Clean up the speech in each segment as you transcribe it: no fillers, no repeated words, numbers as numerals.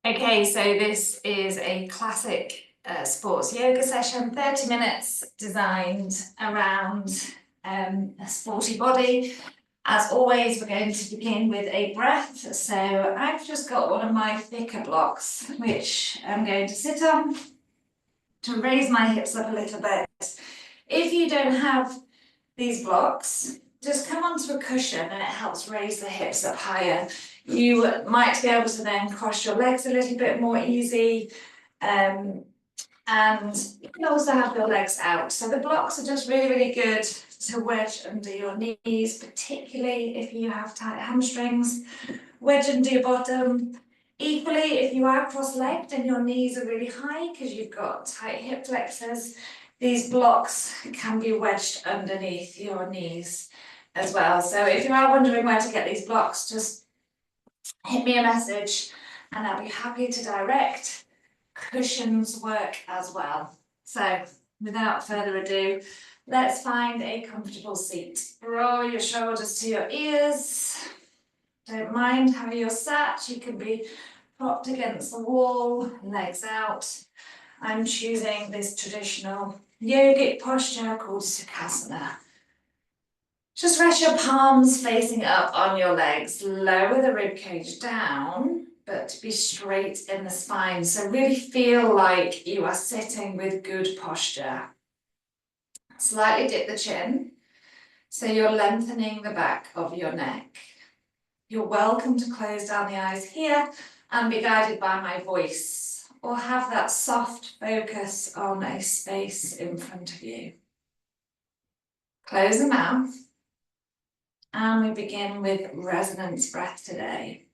Okay, so this is a classic sports yoga session, 30 minutes, designed around a sporty body. As always, we're going to begin with a breath. So I've just got one of my thicker blocks, which I'm going to sit on to raise my hips up a little bit. If you don't have these blocks, just come onto a cushion and it helps raise the hips up higher. You might be able to then cross your legs a little bit more easy. And you can also have your legs out. So the blocks are just really, really good to wedge under your knees, particularly if you have tight hamstrings. Wedge under your bottom. Equally, if you are cross-legged and your knees are really high because you've got tight hip flexors, these blocks can be wedged underneath your knees as well. So if you are wondering where to get these blocks, just hit me a message and I'll be happy to direct. Cushions work as well. So without further ado, let's find a comfortable seat. Roll your shoulders to your ears. Don't mind how you're sat. You can be propped against the wall, legs out. I'm choosing this traditional yogic posture called Sukhasana. Just rest your palms facing up on your legs. Lower the ribcage down, but be straight in the spine. So really feel like you are sitting with good posture. Slightly dip the chin, so you're lengthening the back of your neck. You're welcome to close down the eyes here and be guided by my voice, or have that soft focus on a space in front of you. Close the mouth. And we begin with resonance breath today.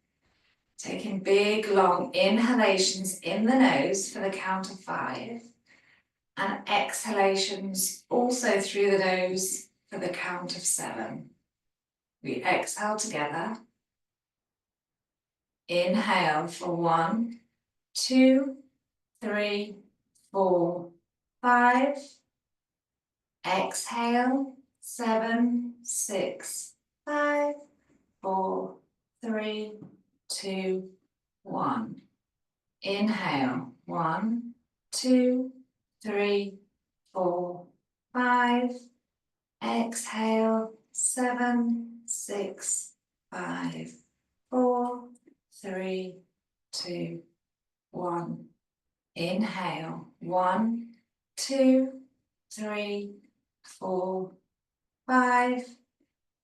Taking big, long inhalations in the nose for the count of 5. And exhalations also through the nose for the count of 7. We exhale together. Inhale for 1, 2, 3, 4, 5. Exhale, 7, 6, 5, 4, 3, 2, 1. Inhale, 1, 2, 3, 4, 5. Exhale, 7, 6, 5, 4, 3, 2, 1. Inhale, 1, 2, 3, 4, 5.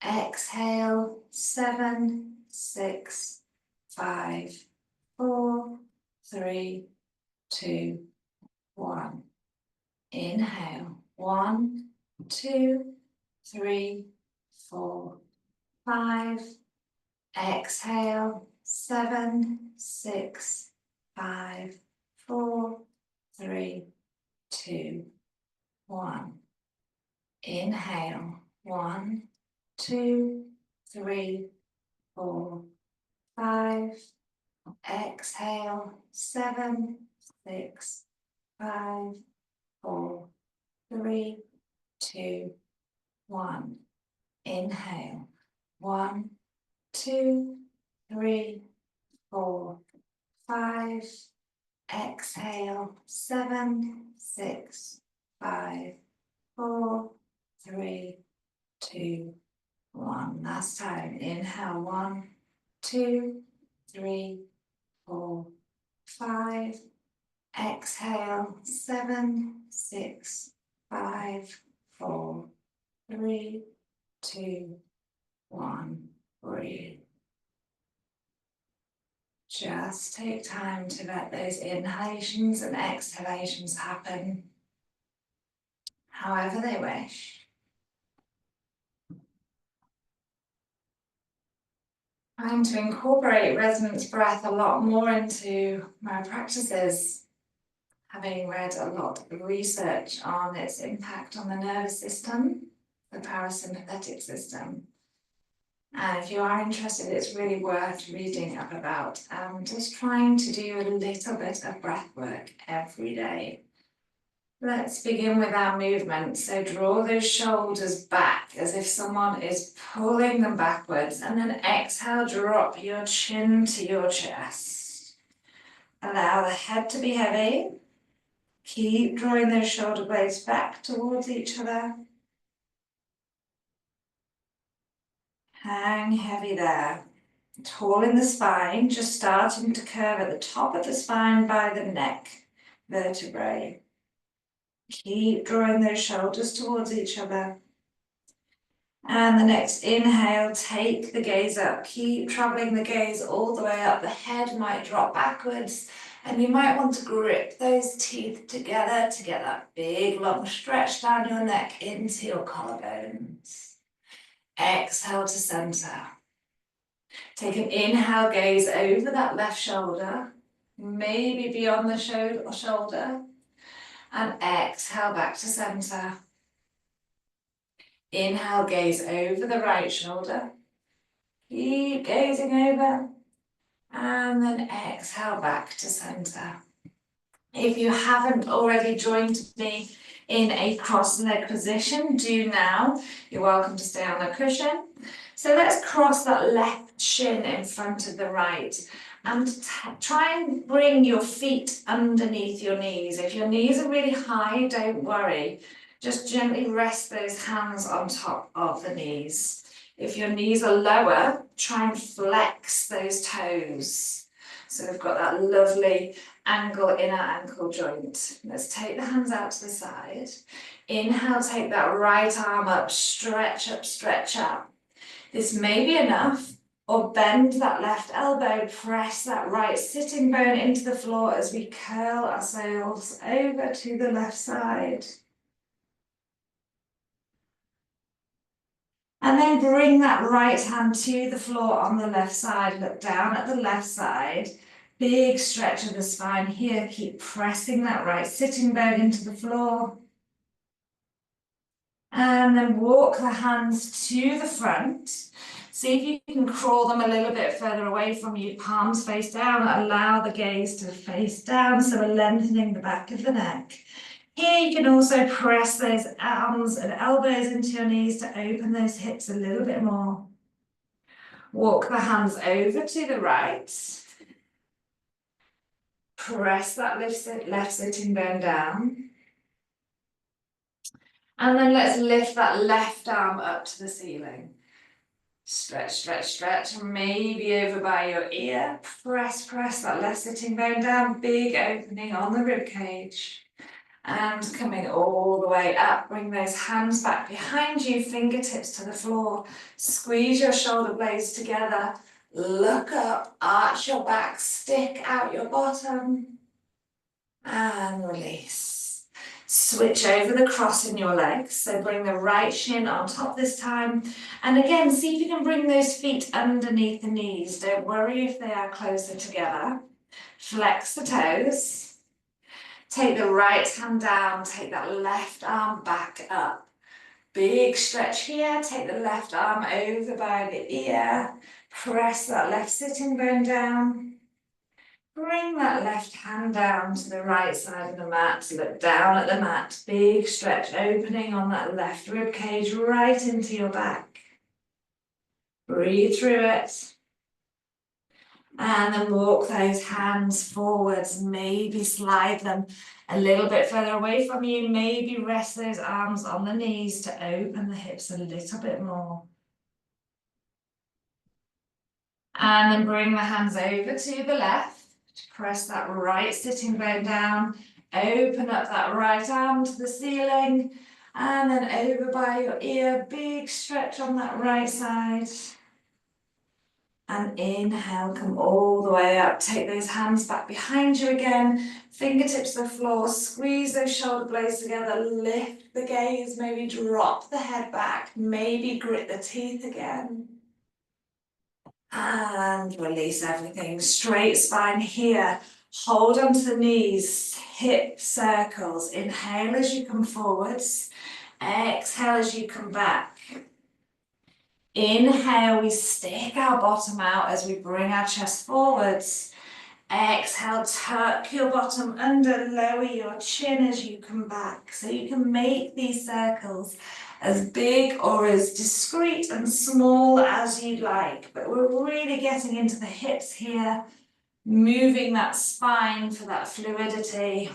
Exhale, 7, 6, 5, 4, 3, 2, 1. Inhale, 1, 2, 3, 4, 5. Exhale, 7, 6, 5, 4, 3, 2, 1. Inhale, 1, 2, 3, 4, 5. Exhale, 7, 6, 5, 4, 3, 2, 1. Inhale, 1, 2, 3, 4, 5. Exhale, 7, 6, 5, 4, 3, 2, 1. Last time. Inhale, 1, 2, 3, 4, 5. Exhale, 7, 6, 5, 4, 3, 2, 1. Breathe. Just take time to let those inhalations and exhalations happen however they wish. Trying to incorporate resonance breath a lot more into my practices, having read a lot of research on its impact on the nervous system, the parasympathetic system. And if you are interested, it's really worth reading up about. Just trying to do a little bit of breath work every day. Let's begin with our movement. So draw those shoulders back as if someone is pulling them backwards, and then exhale, drop your chin to your chest. Allow the head to be heavy. Keep drawing those shoulder blades back towards each other. Hang heavy there. Tall in the spine, just starting to curve at the top of the spine by the neck vertebrae. Keep drawing those shoulders towards each other. And the next inhale, take the gaze up. Keep traveling the gaze all the way up. The head might drop backwards, and you might want to grip those teeth together to get that big long stretch down your neck into your collarbones. Exhale to center. Take an inhale, gaze over that left shoulder, maybe beyond the shoulder, and exhale back to center. Inhale, gaze over the right shoulder. Keep gazing over, and then exhale back to center. If you haven't already joined me in a cross-leg position, do now. You're welcome to stay on the cushion. So let's cross that left shin in front of the right and try and bring your feet underneath your knees. If your knees are really high, don't worry. Just gently rest those hands on top of the knees. If your knees are lower, try and flex those toes. So we've got that lovely angle in our ankle joint. Let's take the hands out to the side. Inhale, take that right arm up, stretch up, stretch up. This may be enough, or bend that left elbow, press that right sitting bone into the floor as we curl ourselves over to the left side. And then bring that right hand to the floor on the left side, look down at the left side. Big stretch of the spine here, keep pressing that right sitting bone into the floor. And then walk the hands to the front. See if you can crawl them a little bit further away from you, palms face down. Allow the gaze to face down, so we're lengthening the back of the neck. Here you can also press those arms and elbows into your knees to open those hips a little bit more. Walk the hands over to the right. Press that left sitting bone down. And then let's lift that left arm up to the ceiling. Stretch, stretch, stretch, maybe over by your ear. Press that left sitting bone down. Big opening on the rib cage. And coming all the way up, bring those hands back behind you, fingertips to the floor. Squeeze your shoulder blades together. Look up, arch your back, stick out your bottom. And release. Switch over the cross in your legs. So bring the right shin on top this time. And again, see if you can bring those feet underneath the knees. Don't worry if they are closer together. Flex the toes. Take the right hand down, take that left arm back up. Big stretch here, take the left arm over by the ear. Press that left sitting bone down. Bring that left hand down to the right side of the mat, look down at the mat. Big stretch, opening on that left rib cage right into your back. Breathe through it. And then walk those hands forwards, maybe slide them a little bit further away from you, maybe rest those arms on the knees to open the hips a little bit more. And then bring the hands over to the left, press that right sitting bone down, open up that right arm to the ceiling, and then over by your ear, big stretch on that right side. And inhale, come all the way up. Take those hands back behind you again. Fingertips to the floor. Squeeze those shoulder blades together. Lift the gaze. Maybe drop the head back. Maybe grit the teeth again. And release everything. Straight spine here. Hold onto the knees. Hip circles. Inhale as you come forwards. Exhale as you come back. Inhale, we stick our bottom out as we bring our chest forwards. Exhale, tuck your bottom under, lower your chin as you come back. So you can make these circles as big or as discreet and small as you'd like, but we're really getting into the hips here, moving that spine for that fluidity.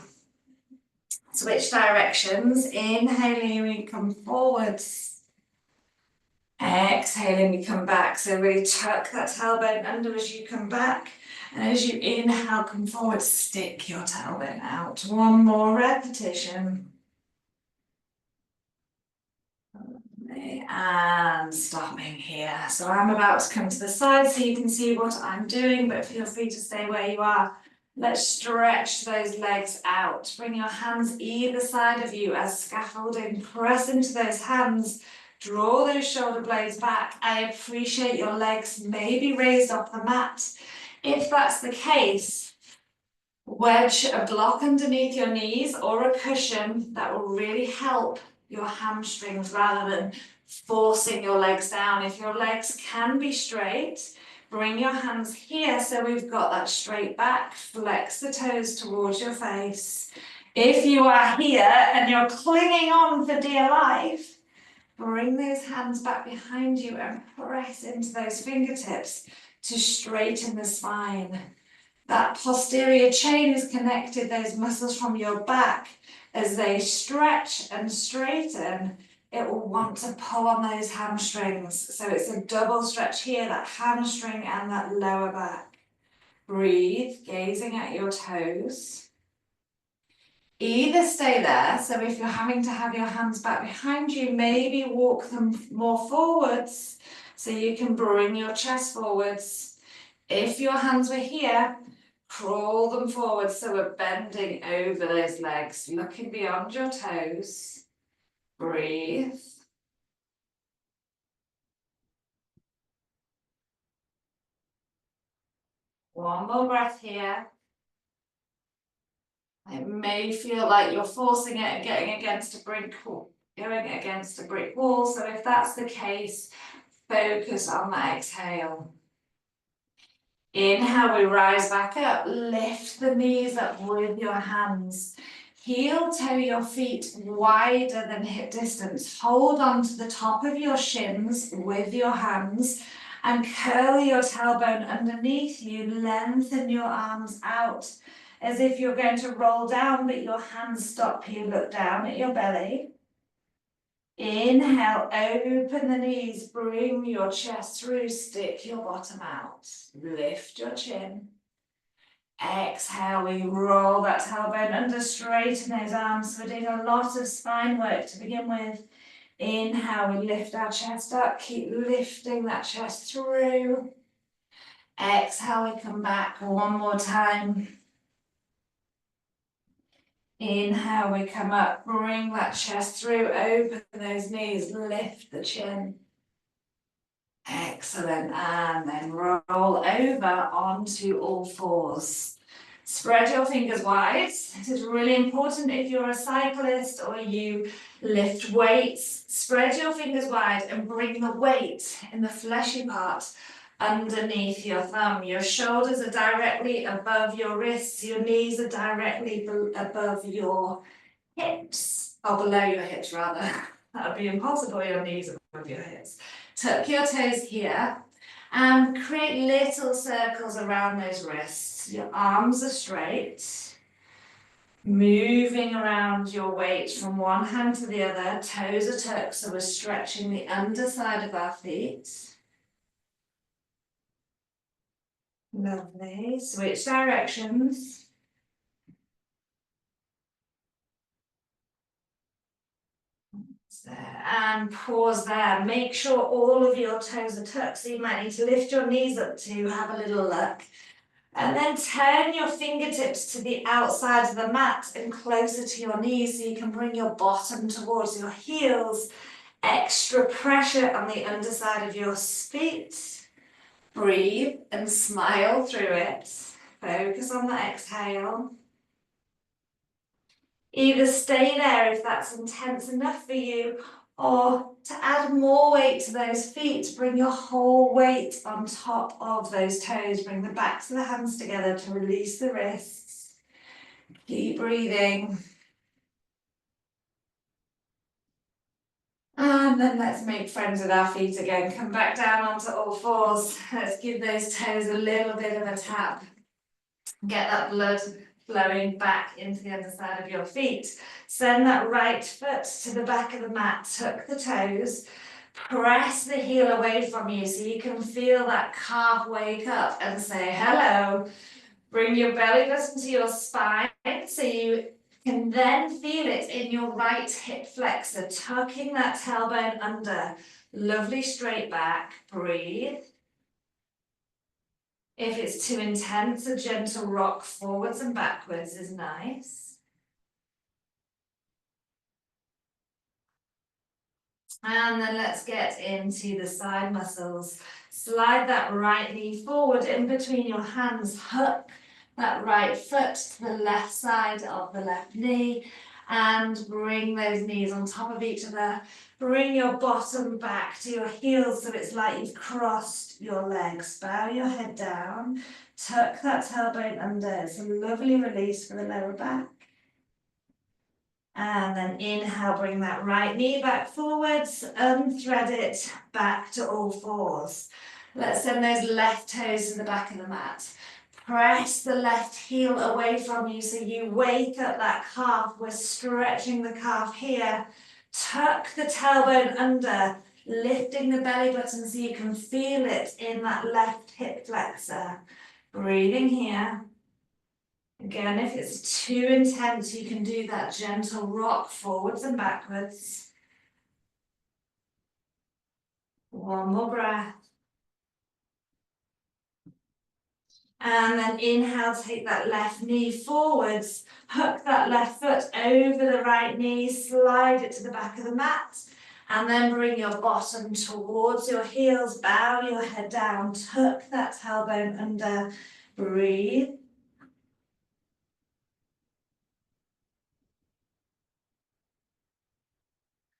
Switch directions. Inhaling, we come forwards. Exhaling, we come back. So really tuck that tailbone under as you come back. And as you inhale, come forward, stick your tailbone out. One more repetition. And stopping here. So I'm about to come to the side so you can see what I'm doing, but feel free to stay where you are. Let's stretch those legs out. Bring your hands either side of you as scaffolding. Press into those hands. Draw those shoulder blades back. I appreciate your legs may be raised off the mat. If that's the case, wedge a block underneath your knees or a cushion. That will really help your hamstrings rather than forcing your legs down. If your legs can be straight, bring your hands here so we've got that straight back. Flex the toes towards your face. If you are here and you're clinging on for dear life, bring those hands back behind you and press into those fingertips to straighten the spine. That posterior chain is connected, those muscles from your back. As they stretch and straighten, it will want to pull on those hamstrings. So it's a double stretch here, that hamstring and that lower back. Breathe, gazing at your toes. Either stay there, so if you're having to have your hands back behind you, maybe walk them more forwards so you can bring your chest forwards. If your hands were here, crawl them forward so we're bending over those legs, looking beyond your toes. Breathe. One more breath here. It may feel like you're forcing it and getting against a brick wall, going against a brick wall. So if that's the case, focus on that exhale. Inhale, we rise back up. Lift the knees up with your hands. Heel toe your feet wider than hip distance. Hold on to the top of your shins with your hands and curl your tailbone underneath you. Lengthen your arms out as if you're going to roll down, but your hands stop here. Look down at your belly. Inhale, open the knees, bring your chest through, stick your bottom out, lift your chin. Exhale, we roll that tailbone under, straighten those arms. We're doing a lot of spine work to begin with. Inhale, we lift our chest up, keep lifting that chest through. Exhale, we come back one more time. Inhale, we come up, bring that chest through, open those knees, lift the chin. Excellent, and then roll over onto all fours. Spread your fingers wide. This is really important if you're a cyclist or you lift weights. Spread your fingers wide and bring the weight in the fleshy part underneath your thumb. Your shoulders are directly above your wrists. Your knees are directly above your hips, or below your hips rather. That would be impossible, your knees above your hips. Tuck your toes here and create little circles around those wrists. Your arms are straight. Moving around your weight from one hand to the other, toes are tucked, so we're stretching the underside of our feet. Lovely. Switch directions. There. And pause there. Make sure all of your toes are tucked, so you might need to lift your knees up to have a little look. And then turn your fingertips to the outside of the mat and closer to your knees so you can bring your bottom towards your heels. Extra pressure on the underside of your feet. Breathe and smile through it. Focus on the exhale. Either stay there if that's intense enough for you, Or to add more weight to those feet, bring your whole weight on top of those toes. Bring the backs of the hands together to release the wrists. Keep breathing. And then let's make friends with our feet again. Come back down onto all fours. Let's give those toes a little bit of a tap. Get that blood flowing back into the underside of your feet. Send that right foot to the back of the mat. Tuck the toes. Press the heel away from you so you can feel that calf wake up and say hello. Bring your belly button to your spine so you can then feel it in your right hip flexor, tucking that tailbone under. Lovely straight back. Breathe. If it's too intense, a gentle rock forwards and backwards is nice. And then let's get into the side muscles. Slide that right knee forward in between your hands. Hook that right foot to the left side of the left knee and bring those knees on top of each other. Bring your bottom back to your heels so it's like you've crossed your legs. Bow your head down. Tuck that tailbone under. It's a lovely release for the lower back. And then inhale, bring that right knee back forwards, unthread it back to all fours. Let's send those left toes to the back of the mat. Press the left heel away from you so you wake up that calf. We're stretching the calf here. Tuck the tailbone under, lifting the belly button so you can feel it in that left hip flexor. Breathing here. Again, if it's too intense, you can do that gentle rock forwards and backwards. One more breath. And then inhale, take that left knee forwards, hook that left foot over the right knee, slide it to the back of the mat, and then bring your bottom towards your heels, bow your head down, tuck that tailbone under, breathe.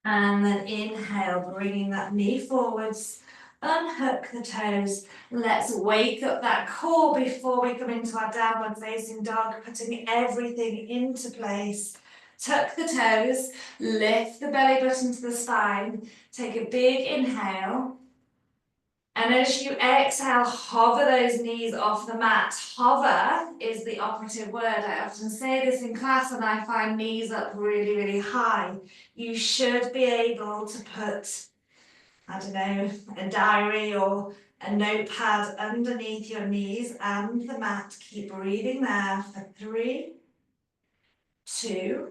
And then inhale, bringing that knee forwards, unhook the toes. Let's wake up that core before we come into our downward facing dog, putting everything into place. Tuck the toes, lift the belly button to the spine, take a big inhale. And as you exhale, hover those knees off the mat. Hover is the operative word. I often say this in class and I find knees up really, really high. You should be able to put, I don't know, a diary or a notepad underneath your knees and the mat. Keep breathing there for 3, 2,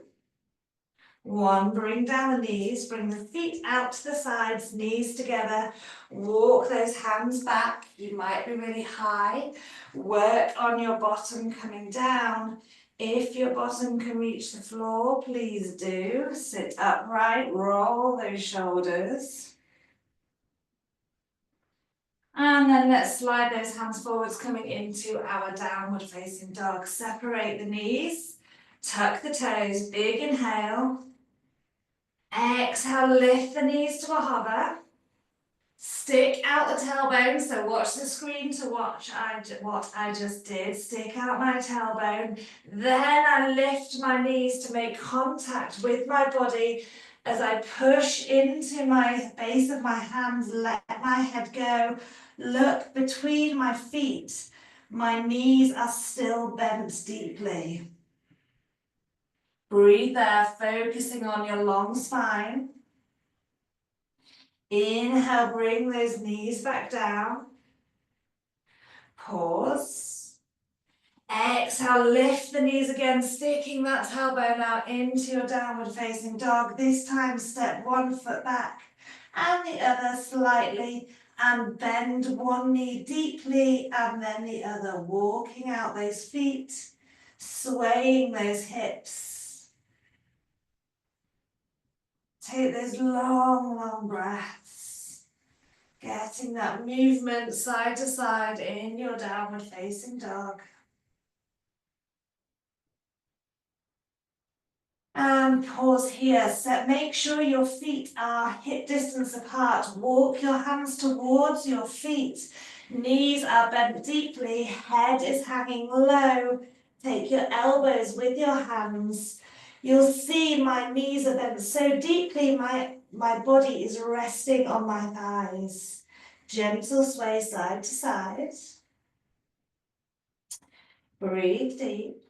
1, bring down the knees, bring the feet out to the sides, knees together, walk those hands back, you might be really high, work on your bottom coming down. If your bottom can reach the floor, please do. Sit upright, roll those shoulders. And then let's slide those hands forwards, coming into our downward facing dog. Separate the knees, tuck the toes, big inhale. Exhale, lift the knees to a hover. Stick out the tailbone, so watch the screen to watch what I just did. Stick out my tailbone. Then I lift my knees to make contact with my body as I push into my base of my hands, let my head go. Look between my feet. My knees are still bent deeply. Breathe there, focusing on your long spine. Inhale, bring those knees back down. Pause. Exhale, lift the knees again, sticking that tailbone out into your downward facing dog. This time, step one foot back and the other slightly, and bend one knee deeply and then the other, walking out those feet, swaying those hips. Take those long, long breaths, getting that movement side to side in your downward facing dog. And pause here. So make sure your feet are hip distance apart. Walk your hands towards your feet. Knees are bent deeply. Head is hanging low. Take your elbows with your hands. You'll see my knees are bent so deeply, my body is resting on my thighs. Gentle sway side to side. Breathe deep.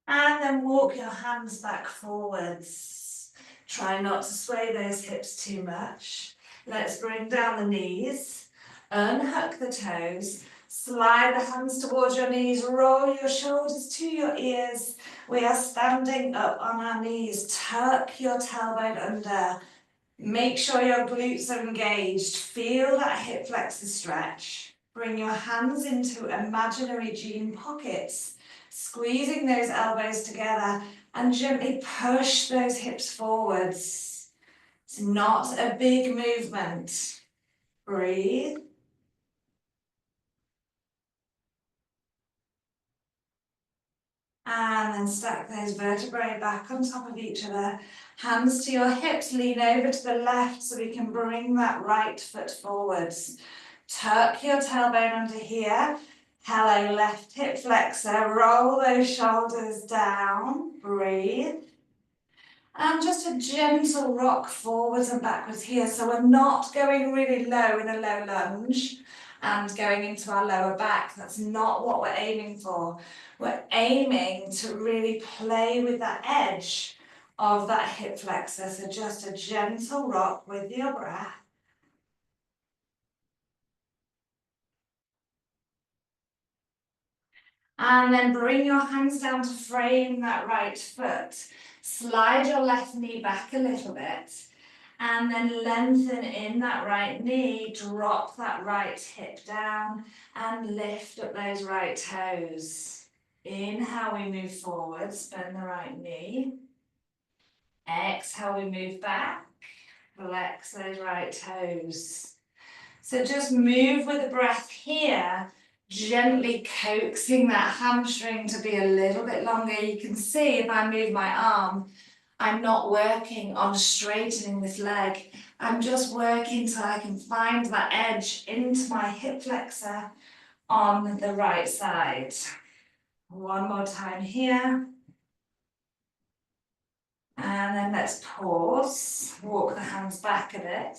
And then walk your hands back forwards. Try not to sway those hips too much. Let's bring down the knees, unhook the toes, slide the hands towards your knees, roll your shoulders to your ears. We are standing up on our knees, tuck your tailbone under. Make sure your glutes are engaged. Feel that hip flexor stretch. Bring your hands into imaginary jean pockets, squeezing those elbows together and gently push those hips forwards. It's not a big movement. Breathe. And then stack those vertebrae back on top of each other. Hands to your hips, lean over to the left so we can bring that right foot forwards. Tuck your tailbone under here. Hello, left hip flexor. Roll those shoulders down. Breathe. And just a gentle rock forwards and backwards here. So we're not going really low in a low lunge and going into our lower back. That's not what we're aiming for. We're aiming to really play with that edge of that hip flexor. So just a gentle rock with your breath. And then bring your hands down to frame that right foot. Slide your left knee back a little bit. And then lengthen in that right knee, drop that right hip down and lift up those right toes. Inhale, we move forwards, bend the right knee. Exhale, we move back, flex those right toes. So just move with the breath here, gently coaxing that hamstring to be a little bit longer. You can see if I move my arm, I'm not working on straightening this leg. I'm just working till I can find that edge into my hip flexor on the right side. One more time here. And then let's pause, walk the hands back a bit.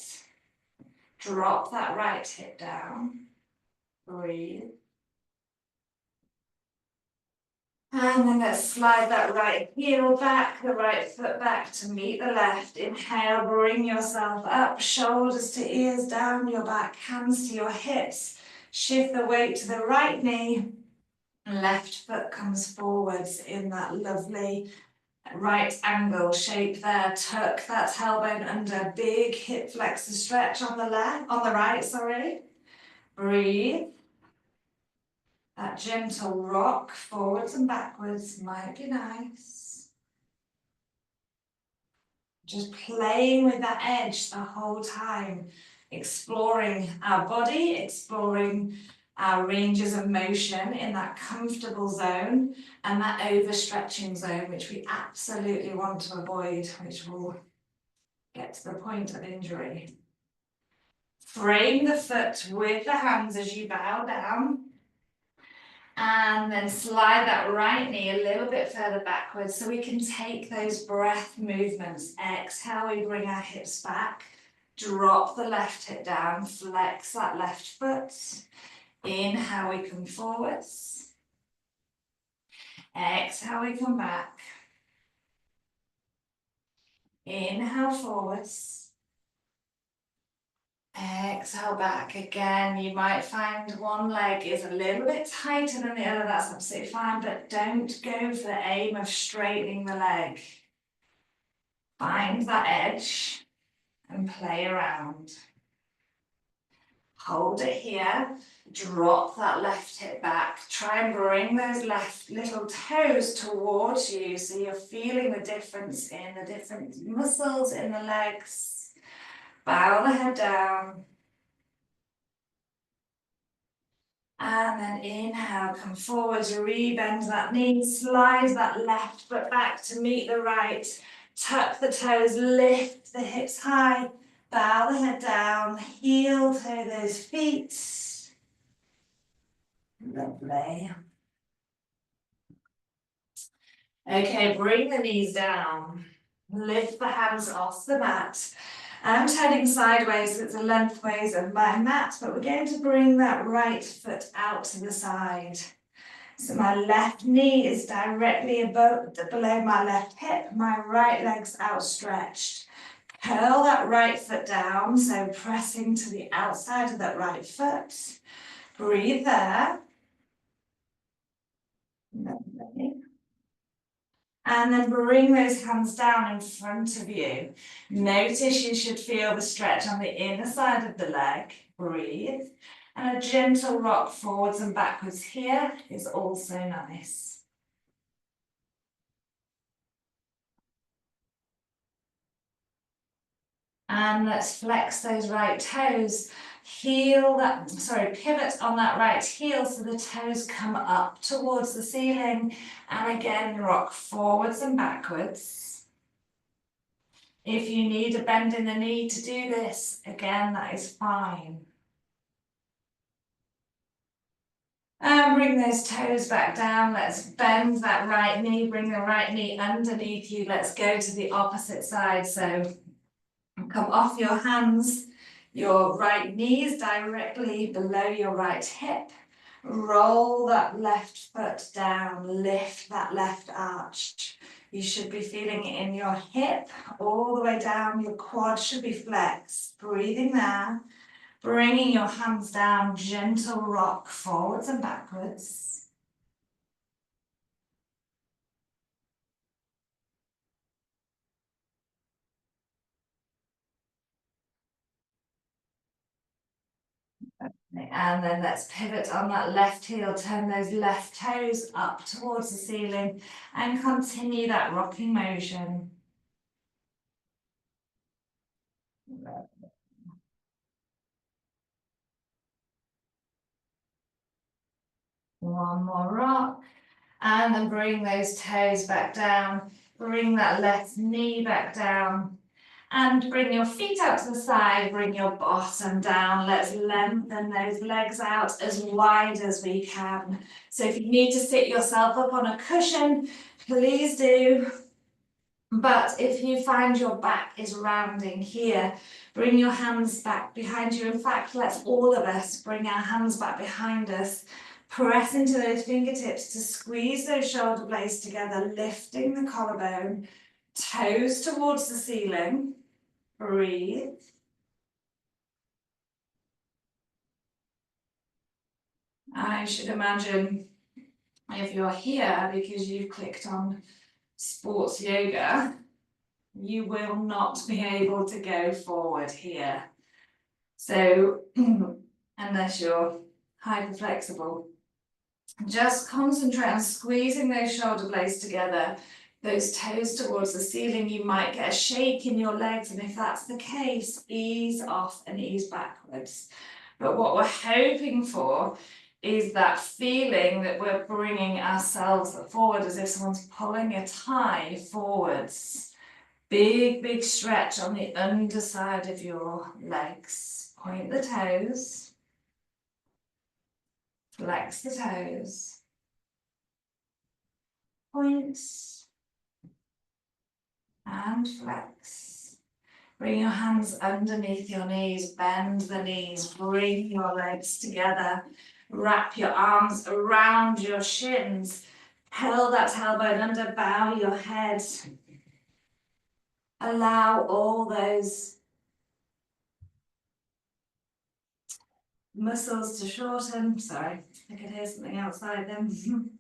Drop that right hip down. Breathe. And then let's slide that right heel back, the right foot back to meet the left. Inhale, bring yourself up, shoulders to ears, down your back, hands to your hips. Shift the weight to the right knee. Left foot comes forwards in that lovely right angle shape there. Tuck that tailbone under, big hip flexor stretch on the right, sorry. Breathe. That gentle rock forwards and backwards might be nice. Just playing with that edge the whole time, exploring our body, exploring our ranges of motion in that comfortable zone and that overstretching zone, which we absolutely want to avoid, which will get to the point of injury. Frame the foot with the hands as you bow down. And then slide that right knee a little bit further backwards so we can take those breath movements. Exhale, we bring our hips back. Drop the left hip down, flex that left foot. Inhale, we come forwards. Exhale, we come back. Inhale, forwards. Exhale back again. You might find one leg is a little bit tighter than the other. That's absolutely fine, but don't go for the aim of straightening the leg. Find that edge and play around. Hold it here. Drop that left hip back. Try and bring those left little toes towards you so you're feeling the difference in the different muscles in the legs. Bow the head down. And then inhale, come forward, re-bend that knee, slide that left foot back to meet the right, tuck the toes, lift the hips high, bow the head down, heel toe those feet. Lovely. Okay, bring the knees down, lift the hands off the mat. I'm turning sideways, so it's a lengthways of my mat, but we're going to bring that right foot out to the side. So my left knee is directly below my left hip, my right leg's outstretched. Curl that right foot down, so pressing to the outside of that right foot. Breathe there. Lovely. And then bring those hands down in front of you. Notice you should feel the stretch on the inner side of the leg. Breathe. And a gentle rock forwards and backwards here is also nice. And let's flex those right toes. Pivot on that right heel so the toes come up towards the ceiling. And again, rock forwards and backwards. If you need a bend in the knee to do this, again, that is fine. And bring those toes back down. Let's bend that right knee, bring the right knee underneath you. Let's go to the opposite side. So come off your hands, your right knee is directly below your right hip. Roll that left foot down, lift that left arch. You should be feeling it in your hip, all the way down, your quad should be flexed. Breathing there, bringing your hands down, gentle rock forwards and backwards. And then let's pivot on that left heel, turn those left toes up towards the ceiling and continue that rocking motion. One more rock. And then bring those toes back down. Bring that left knee back down. And bring your feet out to the side, bring your bottom down. Let's lengthen those legs out as wide as we can. So if you need to sit yourself up on a cushion, please do. But if you find your back is rounding here, bring your hands back behind you. In fact, let's all of us bring our hands back behind us. Press into those fingertips to squeeze those shoulder blades together, lifting the collarbone, toes towards the ceiling. Breathe. I should imagine if you're here because you've clicked on sports yoga, you will not be able to go forward here. So unless you're hyper flexible, just concentrate on squeezing those shoulder blades together, those toes towards the ceiling. You might get a shake in your legs, and if that's the case, ease off and ease backwards. But what we're hoping for is that feeling that we're bringing ourselves forward as if someone's pulling a tie forwards. Big, big stretch on the underside of your legs. Point the toes. Flex the toes. Point. And flex. Bring your hands underneath your knees. Bend the knees. Bring your legs together. Wrap your arms around your shins. Curl that tailbone under. Bow your head. Allow all those muscles to shorten. Sorry, I could hear something outside them.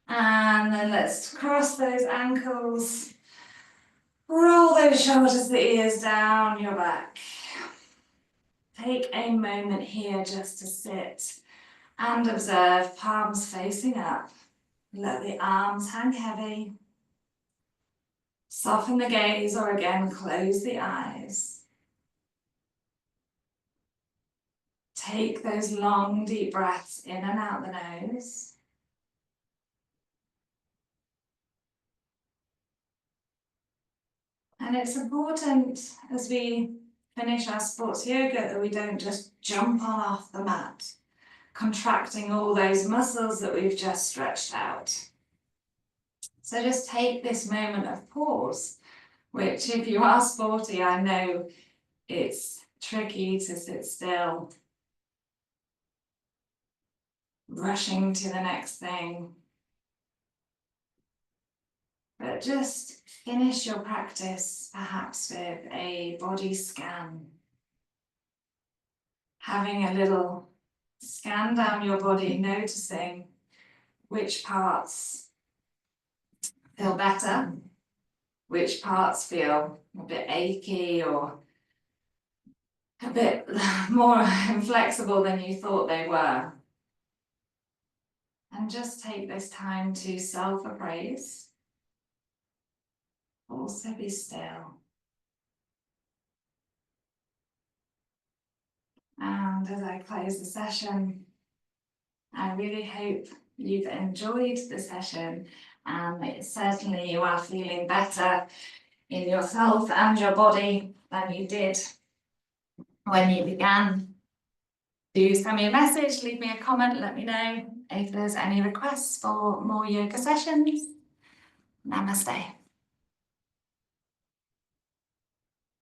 And then let's cross those ankles. Roll those shoulders, the ears down your back. Take a moment here just to sit and observe, palms facing up. Let the arms hang heavy. Soften the gaze, or again, close the eyes. take those long, deep breaths in and out the nose. And it's important as we finish our sports yoga that we don't just jump on off the mat, contracting all those muscles that we've just stretched out. So just take this moment of pause, which if you are sporty, I know it's tricky to sit still, rushing to the next thing. But just finish your practice perhaps with a body scan. Having a little scan down your body, noticing which parts feel better, which parts feel a bit achy or a bit more inflexible than you thought they were. And just take this time to self-appraise. Also be still. And as I close the session, I really hope you've enjoyed the session, and certainly you are feeling better in yourself and your body than you did when you began. Do send me a message, leave me a comment, let me know if there's any requests for more yoga sessions. Namaste.